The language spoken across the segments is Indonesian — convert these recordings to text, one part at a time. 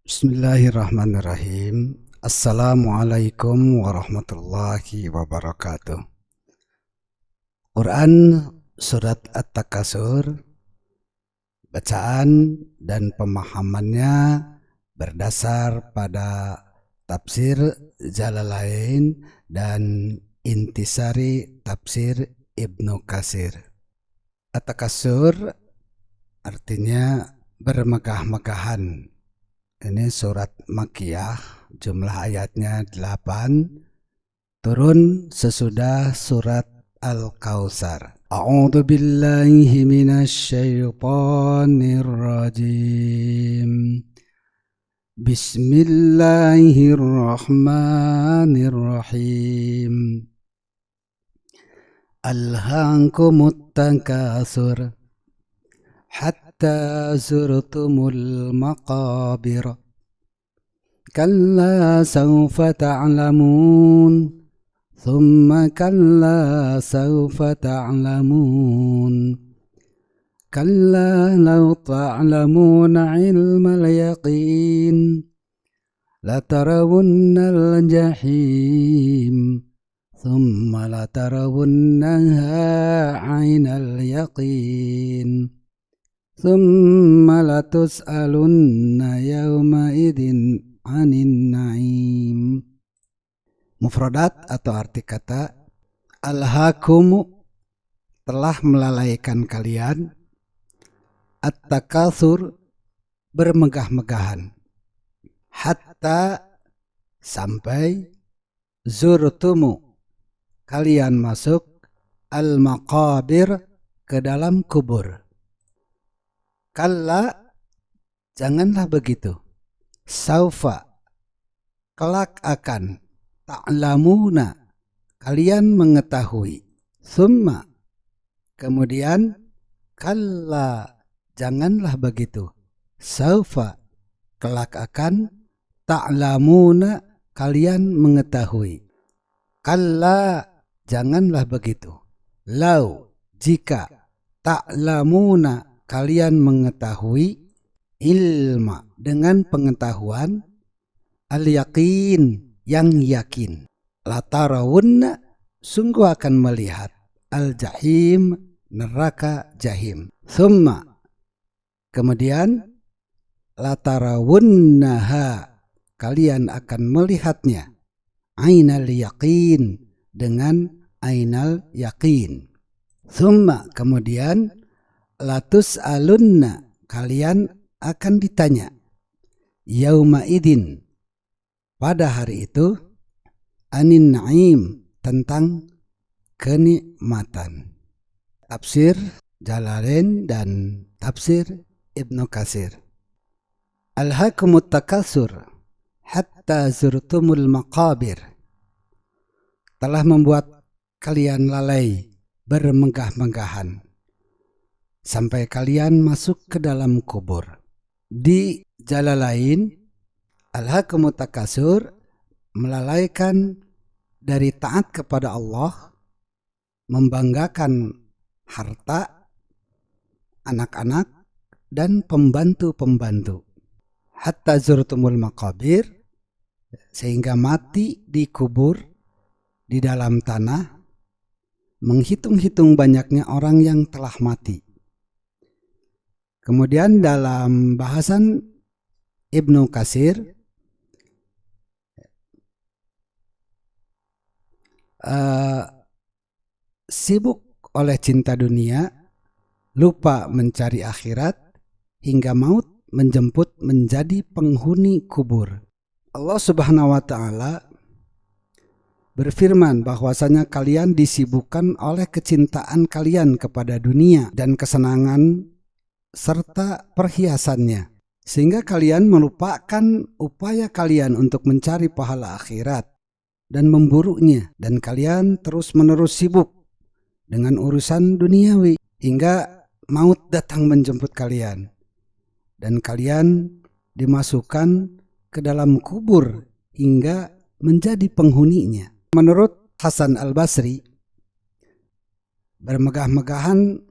Bismillahirrahmanirrahim. Assalamualaikum warahmatullahi wabarakatuh. Quran Surat At-Takasur, bacaan dan pemahamannya berdasar pada tafsir Jalalain dan intisari tafsir Ibnu Katsir. At-Takasur artinya bermegah-megahan. Ini surat Makkiyah, jumlah ayatnya 8, turun sesudah surat Al-Kautsar. A'udzu billahi minasy syaithanir rajim. Bismillahirrahmanirrahim. Alhaakumut takatsur hatta zurtumul maqabir. Kalla sawfa ta'lamun. Thumma kalla sawfa ta'lamun. Kalla law ta'lamuna ilmal yaqin. Latarawunnal jahim. Thumma latarawunnaha 'ainal yaqin. Thumma latus'alunna yawmaidin 'anin na'im. Mufradat atau arti kata, alhaakum telah melalaikan kalian, at-takatsur bermegah-megahan, hatta sampai, zurtumu kalian masuk, al-maqabir ke dalam kubur. Kalla janganlah begitu, saufa kelak akan, ta'lamuna kalian mengetahui, summa kemudian, kalla janganlah begitu, saufa kelak akan, ta'lamuna kalian mengetahui. Kalla janganlah begitu, lau jika, ta'lamuna kalian mengetahui, ilma dengan pengetahuan, al-yaqin yang yakin, latarawunna sungguh akan melihat, al-jahim neraka jahim, thumma kemudian, latarawunnaha kalian akan melihatnya, ainal yaqin dengan ainal yaqin, thumma kemudian, latus'alunna kalian akan ditanya, yauma idin pada hari itu, anin na'im tentang kenikmatan. Tafsir Jalalain dan tafsir Ibnu Katsir. Alhaakumut takatsur hatta zurtumul maqabir, telah membuat kalian lalai bermegah-megahan sampai kalian masuk ke dalam kubur. Di Jalalain, alhaakumut takatsur melalaikan dari taat kepada Allah, membanggakan harta, anak-anak, dan pembantu-pembantu. Hatta zurtumul maqabir, sehingga mati di kubur, di dalam tanah, menghitung-hitung banyaknya orang yang telah mati. Kemudian dalam bahasan Ibnu Katsir, sibuk oleh cinta dunia, lupa mencari akhirat, hingga maut menjemput menjadi penghuni kubur. Allah Subhanahu wa ta'ala berfirman bahwasanya kalian disibukkan oleh kecintaan kalian kepada dunia dan kesenangan serta perhiasannya, sehingga kalian melupakan upaya kalian untuk mencari pahala akhirat dan memburunya, dan kalian terus-menerus sibuk dengan urusan duniawi hingga maut datang menjemput kalian, dan kalian dimasukkan ke dalam kubur hingga menjadi penghuninya. Menurut Hasan Al-Basri, bermegah-megahan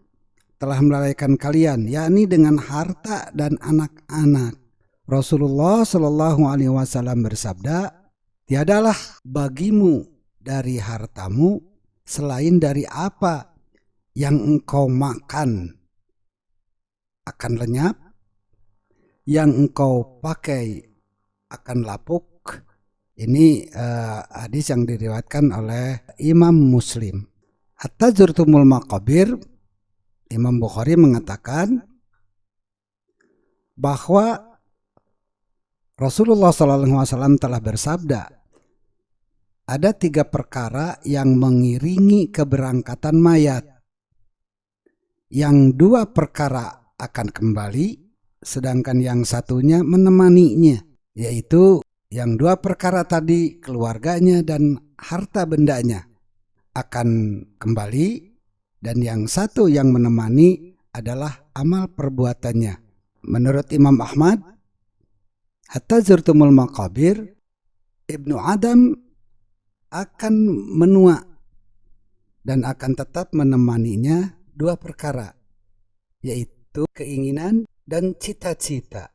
telah melalaikan kalian, yakni dengan harta dan anak-anak, Rasulullah Shallallahu Alaihi Wasallam bersabda, tiadalah bagimu dari hartamu selain dari apa yang engkau makan akan lenyap, yang engkau pakai akan lapuk. Ini hadis yang diriwayatkan oleh Imam Muslim. Hatta zurtumul maqabir, Imam Bukhari mengatakan bahwa Rasulullah SAW telah bersabda, ada 3 perkara yang mengiringi keberangkatan mayat. Yang 2 perkara akan kembali, sedangkan yang satunya menemaninya, yaitu yang 2 perkara tadi, keluarganya dan harta bendanya akan kembali, dan yang satu yang menemani adalah amal perbuatannya. Menurut Imam Ahmad, hatta zurtumul maqabir, Ibnu Adam akan menua dan akan tetap menemaninya 2 perkara, yaitu keinginan dan cita-cita.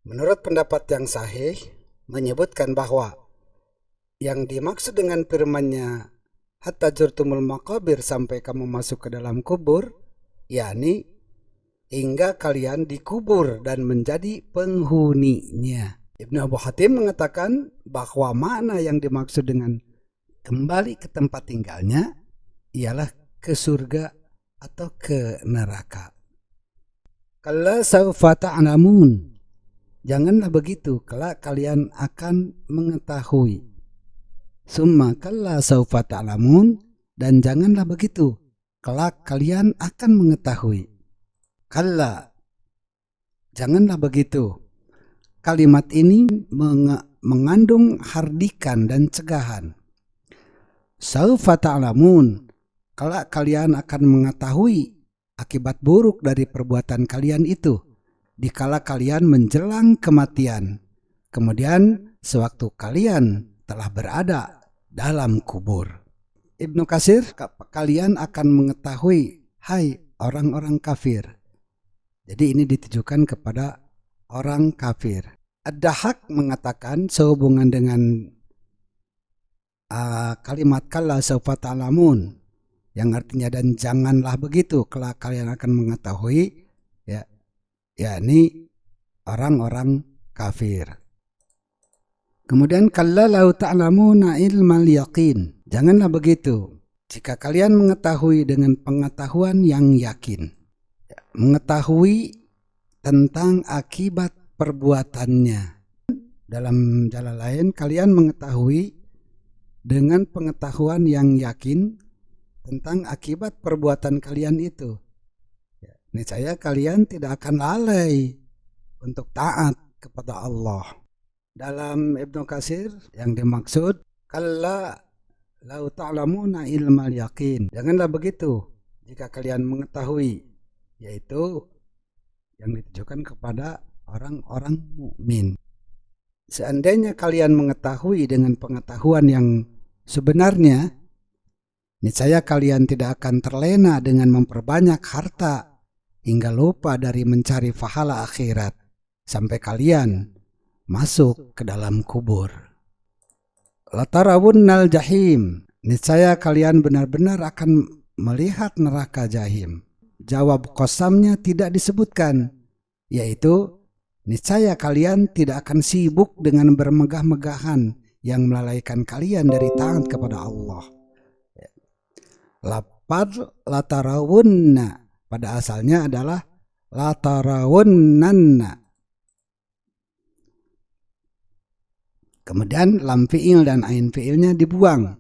Menurut pendapat yang sahih menyebutkan bahwa yang dimaksud dengan firman-Nya hatta zurtumul maqabir, sampai kamu masuk ke dalam kubur, yakni hingga kalian dikubur dan menjadi penghuninya. Ibnu Abu Hatim mengatakan bahwa makna yang dimaksud dengan kembali ke tempat tinggalnya ialah ke surga atau ke neraka. Kalla saufa ta'lamun, janganlah begitu, kelak kalian akan mengetahui. Summa kalla saufa ta'lamun, dan janganlah begitu, kelak kalian akan mengetahui. Kalla, janganlah begitu. Kalimat ini mengandung hardikan dan cegahan. Saufa ta'lamun, kelak kalian akan mengetahui akibat buruk dari perbuatan kalian itu dikala kalian menjelang kematian, kemudian sewaktu kalian telah berada dalam kubur. Ibnu Katsir, kalian akan mengetahui, hai orang-orang kafir. Jadi ini ditujukan kepada orang kafir. Ad-Dahhak mengatakan sehubungan dengan kalimat kalla saufa ta'lamun, yang artinya dan janganlah begitu, kelak kalian akan mengetahui, yakni orang-orang kafir. Kemudian kalla lau ta'lamuna ilmal yaqin, janganlah begitu jika kalian mengetahui dengan pengetahuan yang yakin, mengetahui tentang akibat perbuatannya. Dalam jalan lain, kalian mengetahui dengan pengetahuan yang yakin tentang akibat perbuatan kalian itu. Niscaya kalian tidak akan lalai untuk taat kepada Allah. Dalam Ibnu Katsir yang dimaksud kalla lau ta'lamuna ilmal yaqin, janganlah begitu jika kalian mengetahui, yaitu yang ditujukan kepada orang-orang mukmin. Seandainya kalian mengetahui dengan pengetahuan yang sebenarnya, niscaya kalian tidak akan terlena dengan memperbanyak harta hingga lupa dari mencari pahala akhirat sampai kalian masuk ke dalam kubur. Latarawunnal jahim, niscaya kalian benar-benar akan melihat neraka jahim. Jawab qasamnya tidak disebutkan, yaitu niscaya kalian tidak akan sibuk dengan bermegah-megahan yang melalaikan kalian dari taat kepada Allah. Lapad latarawunna pada asalnya adalah latarawunnanna. Kemudian lam fi'il dan ain fi'ilnya dibuang.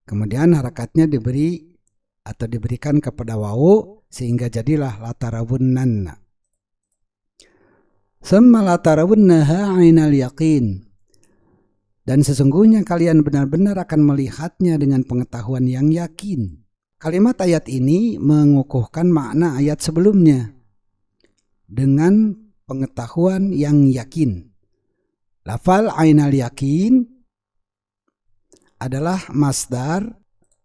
Kemudian harakatnya diberikan kepada wawu sehingga jadilah latarawunnanna. Summa latarawunnaha 'ainal yaqin. Dan sesungguhnya kalian benar-benar akan melihatnya dengan pengetahuan yang yakin. Kalimat ayat ini mengukuhkan makna ayat sebelumnya dengan pengetahuan yang yakin. Lafal ainal yakin adalah masdar.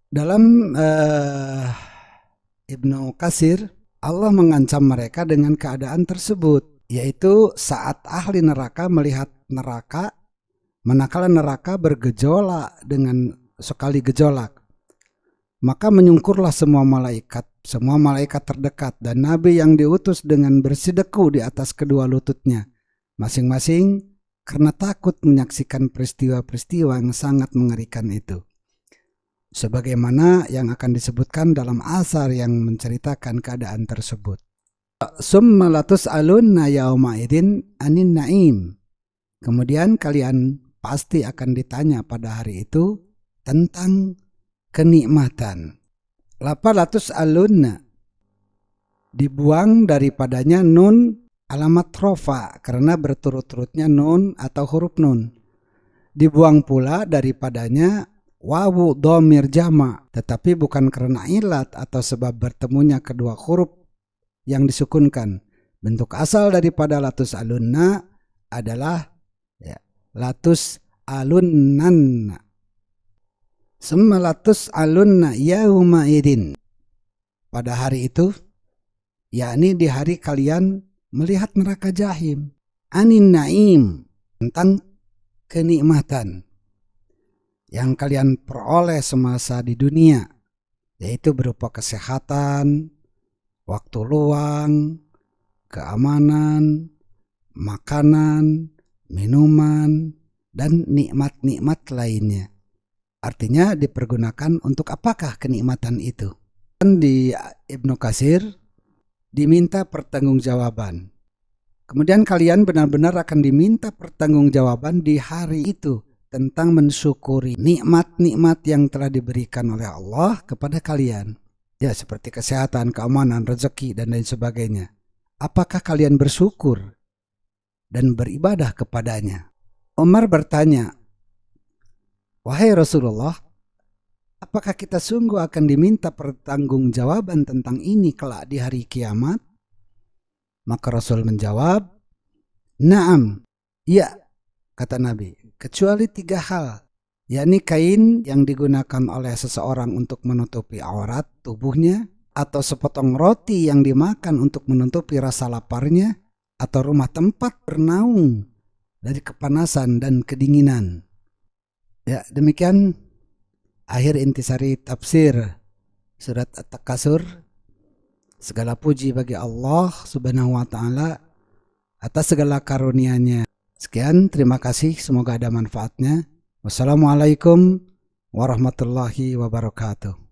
Dalam Ibnu Katsir, Allah mengancam mereka dengan keadaan tersebut. yaitu saat ahli neraka melihat neraka, manakala neraka bergejolak dengan sekali gejolak, maka menyungkurlah semua malaikat terdekat dan nabi yang diutus dengan bersideku di atas kedua lututnya, masing-masing karena takut menyaksikan peristiwa-peristiwa yang sangat mengerikan itu. Sebagaimana yang akan disebutkan dalam asar yang menceritakan keadaan tersebut. Summa latus'alunna yauma idzin anin na'im. Kemudian kalian pasti akan ditanya pada hari itu tentang kenikmatan. Lapalatus alunna, dibuang daripadanya nun alamat rofa karena berturut-turutnya nun atau huruf nun. Dibuang pula daripadanya wawu dhamir jama, tetapi bukan karena ilat atau sebab bertemunya kedua huruf yang disukunkan. Bentuk asal daripada latus alunna adalah latus alunnan. Semmalatus alunna yauma idin. Pada hari itu, yakni di hari kalian melihat neraka jahim. Anin naim, tentang kenikmatan yang kalian peroleh semasa di dunia, yaitu berupa kesehatan, waktu luang, keamanan, makanan, minuman, dan nikmat-nikmat lainnya. Artinya dipergunakan untuk apakah kenikmatan itu? Di Ibnu Katsir diminta pertanggungjawaban. Kemudian kalian benar-benar akan diminta pertanggungjawaban di hari itu tentang mensyukuri nikmat-nikmat yang telah diberikan oleh Allah kepada kalian. Ya, seperti kesehatan, keamanan, rezeki, dan lain sebagainya. Apakah kalian bersyukur dan beribadah kepadanya? Umar bertanya, wahai Rasulullah, apakah kita sungguh akan diminta pertanggungjawaban tentang ini kelak di hari kiamat? Maka Rasul menjawab, na'am, ya, kata Nabi, kecuali 3 hal, yakni kain yang digunakan oleh seseorang untuk menutupi aurat tubuhnya, atau sepotong roti yang dimakan untuk menutupi rasa laparnya, atau rumah tempat bernaung dari kepanasan dan kedinginan. Ya, demikian akhir intisari tafsir surat At-Takasur. Segala puji bagi Allah Subhanahu wa taala atas segala karunia-Nya. Sekian, terima kasih, semoga ada manfaatnya. Wassalamualaikum warahmatullahi wabarakatuh.